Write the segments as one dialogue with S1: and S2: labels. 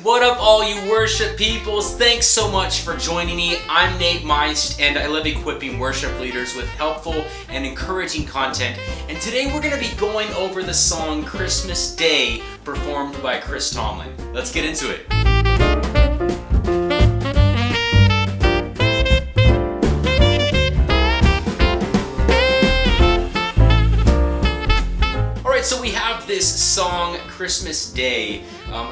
S1: What up, all you worship peoples? Thanks so much for joining me. I'm Nate Meist, and I love equipping worship leaders with helpful and encouraging content. And today we're going to be going over the song Christmas Day, performed by Chris Tomlin. Let's get into it. So we have this song, Christmas Day,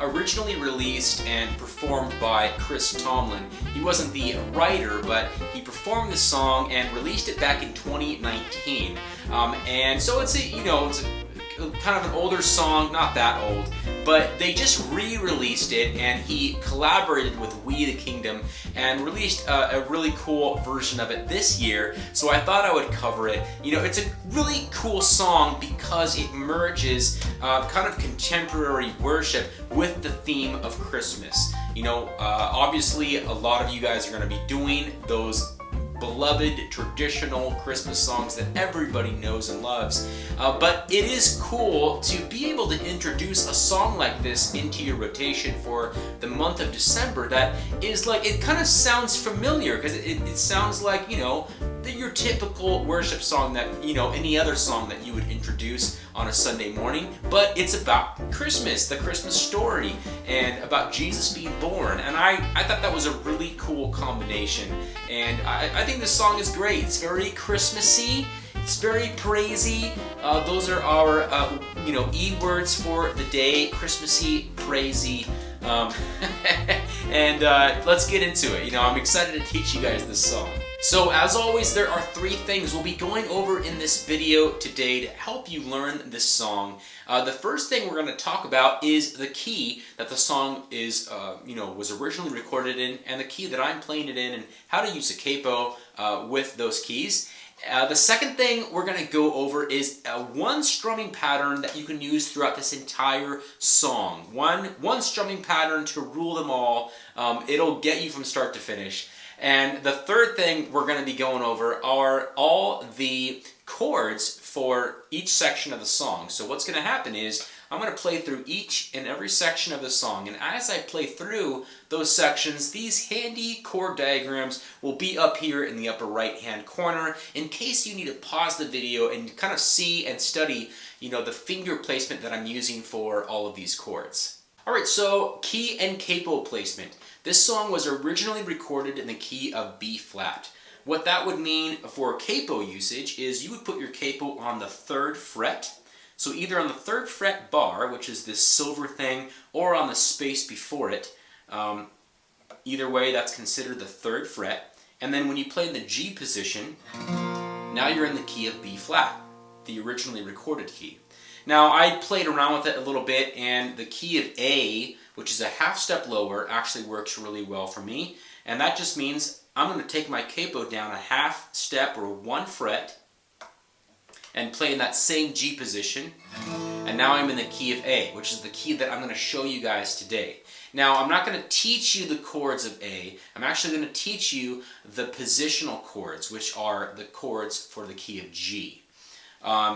S1: originally released and performed by Chris Tomlin. He wasn't the writer, but he performed the song and released it back in 2019. And so it's it's a kind of an older song, not that old, but they just re-released it, and he collaborated with We the Kingdom and released a really cool version of it this year, so I thought I would cover it. It's a really cool song because it merges kind of contemporary worship with the theme of Christmas. Obviously a lot of you guys are going to be doing those beloved traditional Christmas songs that everybody knows and loves, but it is cool to be able to introduce a song like this into your rotation for the month of December that is like, it kind of sounds familiar because it sounds like, your typical worship song that, any other song that you would introduce on a Sunday morning, but it's about Christmas, the Christmas story, and about Jesus being born. And I thought that was a really cool combination, and I think this song is great. It's very Christmassy, it's very praisey. Those are our E words for the day: Christmassy, praisey. And let's get into it. I'm excited to teach you guys this song. So as always, there are 3 things we'll be going over in this video today to help you learn this song. The first thing we're going to talk about is the key that the song is, was originally recorded in, and the key that I'm playing it in, and how to use a capo with those keys. The second thing we're going to go over is one strumming pattern that you can use throughout this entire song. One strumming pattern to rule them all. It'll get you from start to finish. And the third thing we're going to be going over are all the chords for each section of the song. So what's going to happen is I'm going to play through each and every section of the song, and as I play through those sections, these handy chord diagrams will be up here in the upper right hand corner in case you need to pause the video and kind of see and study the finger placement that I'm using for all of these chords. Alright, so key and capo placement. This song was originally recorded in the key of B flat. What that would mean for capo usage is you would put your capo on the 3rd fret. So either on the 3rd fret bar, which is this silver thing, or on the space before it. Either way, that's considered the 3rd fret. And then when you play in the G position, now you're in the key of B flat, the originally recorded key. Now, I played around with it a little bit, and the key of A, which is a half step lower, actually works really well for me. And that just means I'm going to take my capo down a half step or 1 fret and play in that same G position. And now I'm in the key of A, which is the key that I'm going to show you guys today. Now, I'm not going to teach you the chords of A. I'm actually going to teach you the positional chords, which are the chords for the key of G.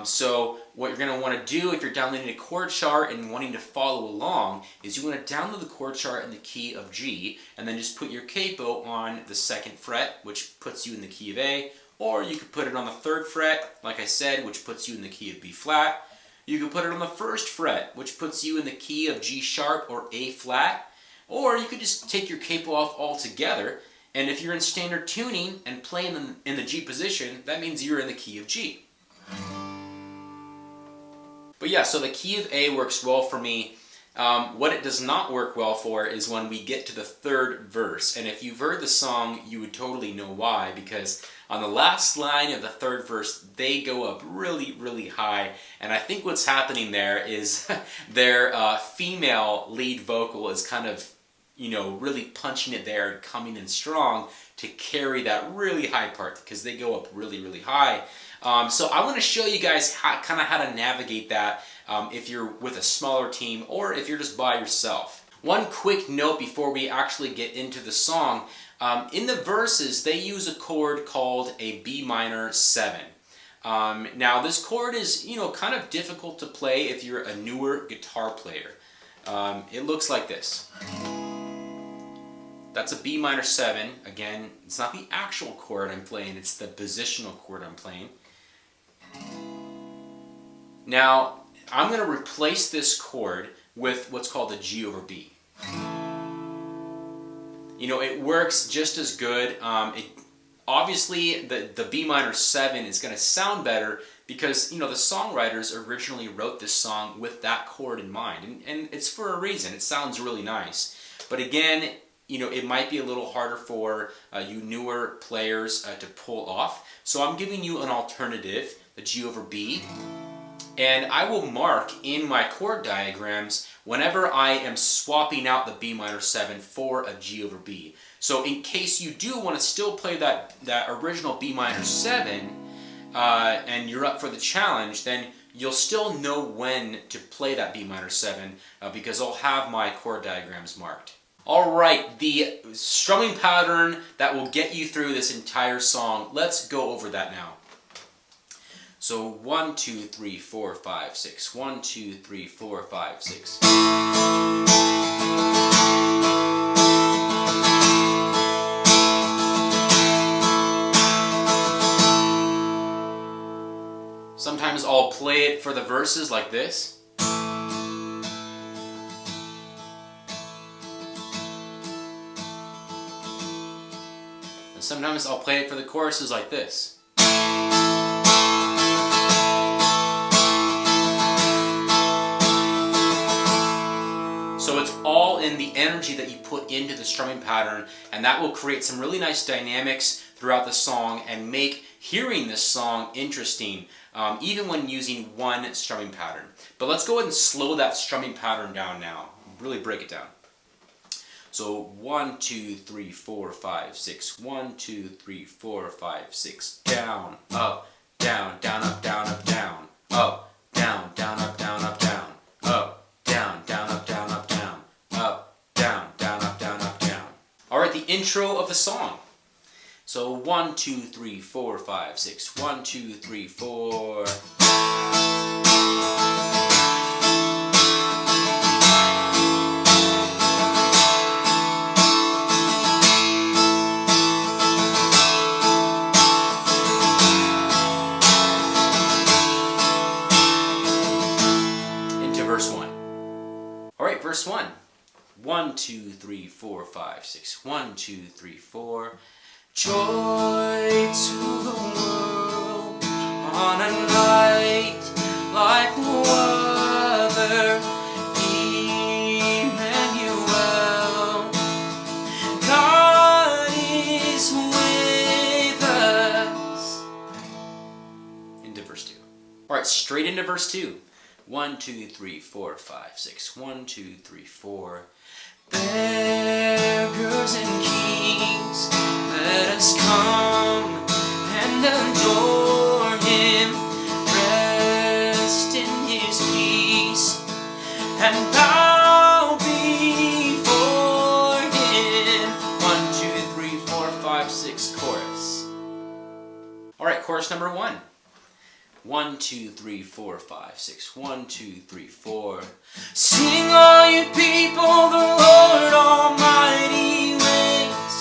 S1: So what you're going to want to do if you're downloading a chord chart and wanting to follow along is you want to download the chord chart in the key of G, and then just put your capo on the 2nd fret, which puts you in the key of A, or you could put it on the 3rd fret, like I said, which puts you in the key of B flat. You could put it on the 1st fret, which puts you in the key of G sharp or A flat, or you could just take your capo off altogether, and if you're in standard tuning and playing in the G position, that means you're in the key of G. But yeah, so the key of A works well for me. What it does not work well for is when we get to the 3rd verse. And if you've heard the song, you would totally know why, because on the last line of the 3rd verse, they go up really, really high. And I think what's happening there is their female lead vocal is kind of, really punching it there and coming in strong to carry that really high part, because they go up really, really high. So I want to show you guys how to navigate that if you're with a smaller team or if you're just by yourself. One quick note before we actually get into the song. In the verses, they use a chord called a B minor 7. Now this chord is, kind of difficult to play if you're a newer guitar player. It looks like this. That's a B minor 7. Again, it's not the actual chord I'm playing, it's the positional chord I'm playing. Now, I'm going to replace this chord with what's called a G over B. You know, it works just as good. Obviously, the B minor 7 is going to sound better because, you know, the songwriters originally wrote this song with that chord in mind. And it's for a reason. It sounds really nice. But again, you know, it might be a little harder for you newer players to pull off. So I'm giving you an alternative, the G over B. And I will mark in my chord diagrams whenever I am swapping out the B minor 7 for a G over B. So in case you do want to still play that original B minor 7 and you're up for the challenge, then you'll still know when to play that B minor 7 because I'll have my chord diagrams marked. Alright, the strumming pattern that will get you through this entire song, let's go over that now. So 1, 2, 3, 4, 5, 6. 1, 2, 3, 4, 5, 6. Sometimes I'll play it for the verses like this. And sometimes I'll play it for the choruses like this. So it's all in the energy that you put into the strumming pattern, and that will create some really nice dynamics throughout the song and make hearing this song interesting, even when using one strumming pattern. But let's go ahead and slow that strumming pattern down now, really break it down. So 1, 2, 3, 4, 5, 6. 1, 2, 3, 4, 5, 6. Down, up, down, down, up, down, up, down, up, down, down, up, down, up, down, up, down, down, up, down, up, down, up, down, down, up, down, up, down. All right, the intro of the song. So 1, 2, 3, 4, 5, 6. 1, 2, 3, 4. Verse 1. 1, 2, 3, 4, 5, 6. 1, 2, 3, 4. Joy to the world on a night like no other. Emmanuel, God is with us. Into verse 2. Alright, straight into verse 2. 1, 2, 3, 4, 5, 6. 1, 2, 3, 4. Beggars and kings, let us come and adore Him. Rest in His peace and bow before Him. 1, 2, 3, 4, 5, 6. Chorus. All right, chorus number 1. 1, 2, 3, 4, 5, 6. 1, 2, 3, 4. Sing all you people, the Lord Almighty reigns.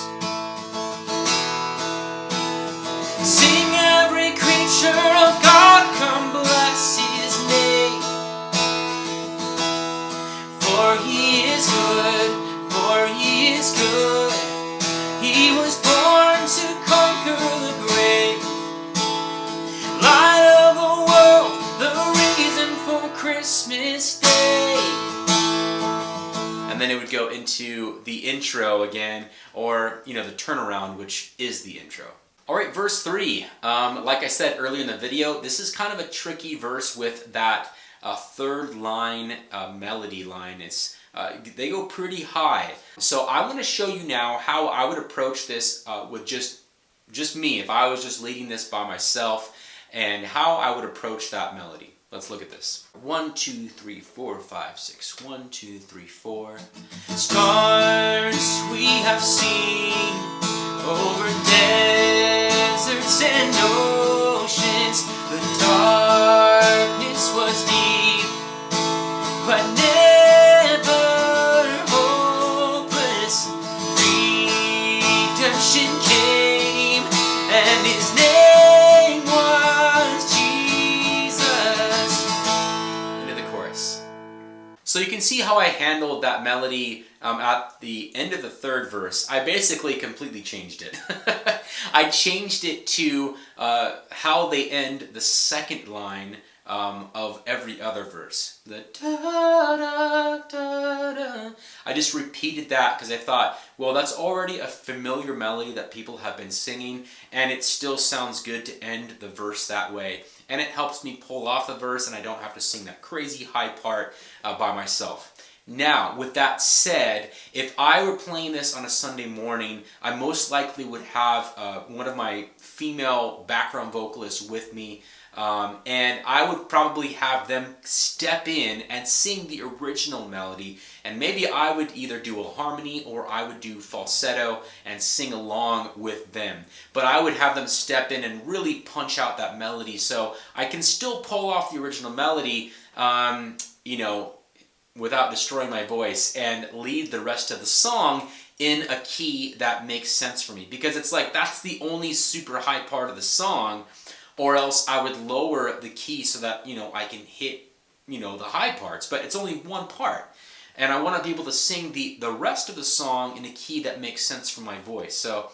S1: Sing every creature of God, come bless His name. For He is good, for He is good. He was born to conquer the grave. Light of the world, the reason for Christmas Day. And then it would go into the intro again, or, you know, the turnaround, which is the intro. Alright, verse 3. Like I said earlier in the video, this is kind of a tricky verse with that third line melody line. It's they go pretty high. So I want to show you now how I would approach this with just me, if I was just leading this by myself, and how I would approach that melody. Let's look at this. 1, 2, 3, 4, 5, 6. 1, 2, 3, 4. Stars we have seen over deserts and oceans. The darkness was deep, but never hopeless. Reaching So you can see how I handled that melody at the end of the third verse. I basically completely changed it. I changed it to how they end the second line of every other verse. The da da da da. I just repeated that because I thought, well, that's already a familiar melody that people have been singing, and it still sounds good to end the verse that way. And it helps me pull off the verse, and I don't have to sing that crazy high part by myself. Now, with that said, if I were playing this on a Sunday morning, I most likely would have one of my female background vocalists with me, and I would probably have them step in and sing the original melody, and maybe I would either do a harmony or I would do falsetto and sing along with them. But I would have them step in and really punch out that melody, so I can still pull off the original melody, you know, without destroying my voice, and lead the rest of the song in a key that makes sense for me. Because it's like, that's the only super high part of the song, or else I would lower the key so that, you know, I can hit, you know, the high parts, but it's only one part. And I want to be able to sing the rest of the song in a key that makes sense for my voice. So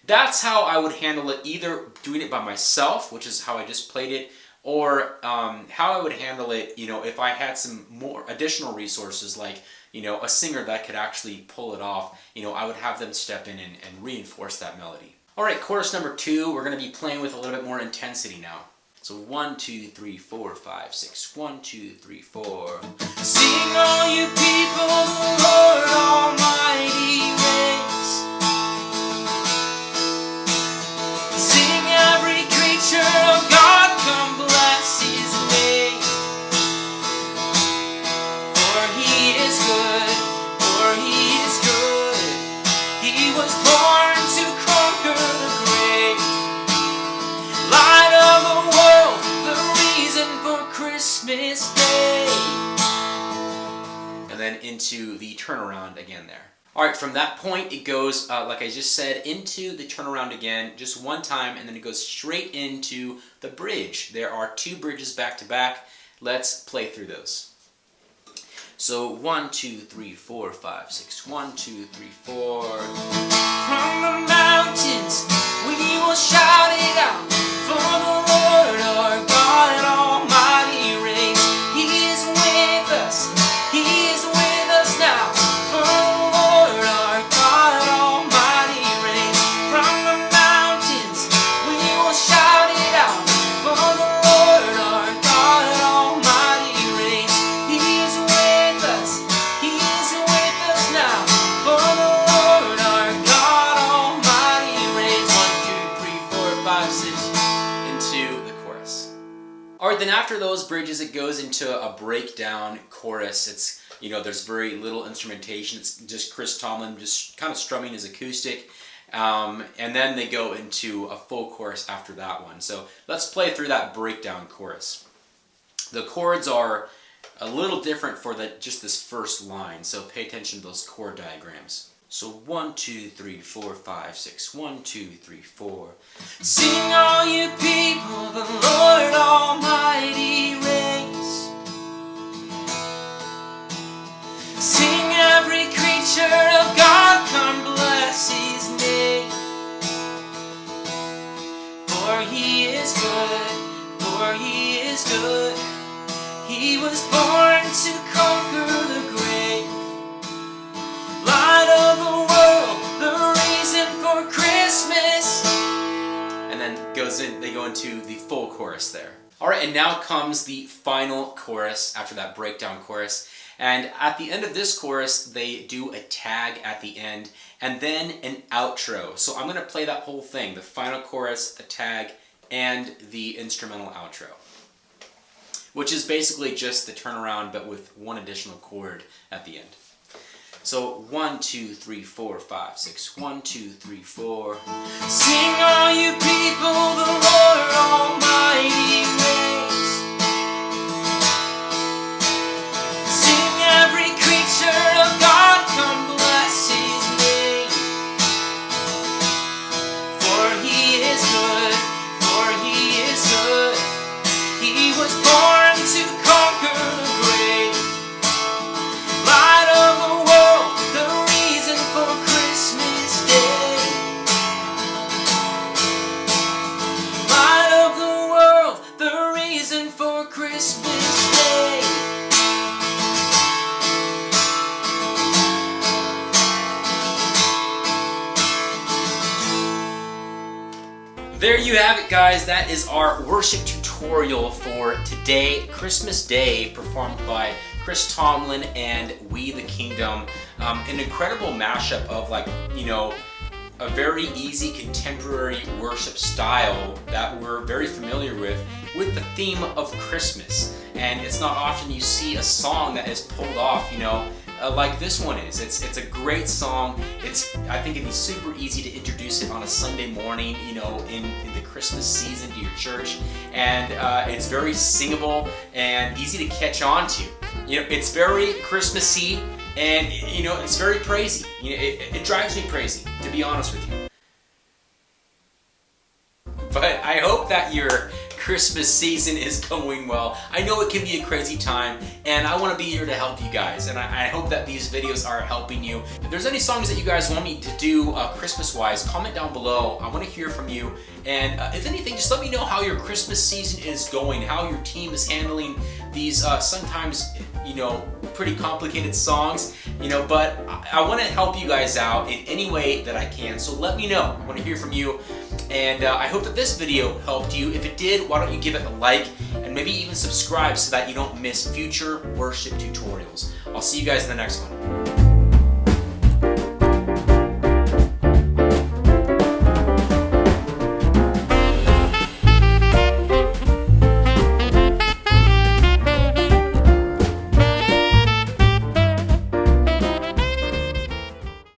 S1: that's how I would handle it, either doing it by myself, which is how I just played it, or how I would handle it, you know, if I had some more additional resources, like, you know, a singer that could actually pull it off, you know, I would have them step in and reinforce that melody. All right, chorus number 2, we're going to be playing with a little bit more intensity now. So 1, 2, 3, 4, 5, 6. 1, 2, 3, 4. Sing all you people, the Lord Almighty reigns. Sing every creature of God, come bless His name. For He is good, for He is good. He was born to conquer the grave. Light of the world, the reason for Christmas Day. And then into the turnaround again there. Alright, from that point it goes, like I just said, into the turnaround again, just one time, and then it goes straight into the bridge. There are 2 bridges back to back. Let's play through those. So 1, 2, 3, 4, 5, 6. 1, 2, 3, 4. From the mountains we will shout it out, for the Lord our God Almighty reigns. He is with us, He is with us now. For the Lord our God Almighty reigns. From the mountains we will shout it out, for the Lord our God Almighty reigns. He is with us, He is with us now. For the Lord our God Almighty reigns. 1, 2, 3, 4, 5, 6. Into the chorus. Alright, then after those bridges it goes into a breakdown chorus. It's, you know, there's very little instrumentation. It's just Chris Tomlin just kind of strumming his acoustic. And then they go into a full chorus after that one. So let's play through that breakdown chorus. The chords are a little different for just this first line, so pay attention to those chord diagrams. So 1, 2, 3, 4, 5, 6. 1, 2, 3, 4. Sing all you people, the Lord Almighty reigns. Sing every creature of God, come bless His name. For He is good, for He is good. He was born to conquer the grave. Light of the world, the reason for Christmas. And then they go into the full chorus there. Alright, and now comes the final chorus after that breakdown chorus. And at the end of this chorus, they do a tag at the end, and then an outro. So I'm going to play that whole thing, the final chorus, the tag, and the instrumental outro, which is basically just the turnaround, but with one additional chord at the end. So 1, 2, 3, 4, 5, 6. 1, 2, 3, 4. Sing all you people, the Lord Almighty reigns. Sing every creature of God, come bless His name. For He is good, for He is good. He was born to conquer the grave. reason for Christmas Day. There you have it, guys. That is our worship tutorial for today, Christmas Day, performed by Chris Tomlin and We the Kingdom. An incredible mashup of, like, you know, a very easy contemporary worship style that we're very familiar with the theme of Christmas. And it's not often you see a song that is pulled off, you know, like this one is. It's a great song. I think it'd be super easy to introduce it on a Sunday morning, you know, in the Christmas season to your church. And it's very singable and easy to catch on to. You know, it's very Christmassy, and you know, it's very praisey. You know, it drives me crazy, to be honest with you. But I hope that your Christmas season is going well. I know it can be a crazy time, and I want to be here to help you guys, and I hope that these videos are helping you. If there's any songs that you guys want me to do Christmas-wise, comment down below. I want to hear from you, and if anything, just let me know how your Christmas season is going, how your team is handling these sometimes, you know, pretty complicated songs, you know, but I want to help you guys out in any way that I can, so let me know. I want to hear from you, and I hope that this video helped you. If it did, why don't you give it a like, and maybe even subscribe so that you don't miss future worship tutorials. I'll see you guys in the next one.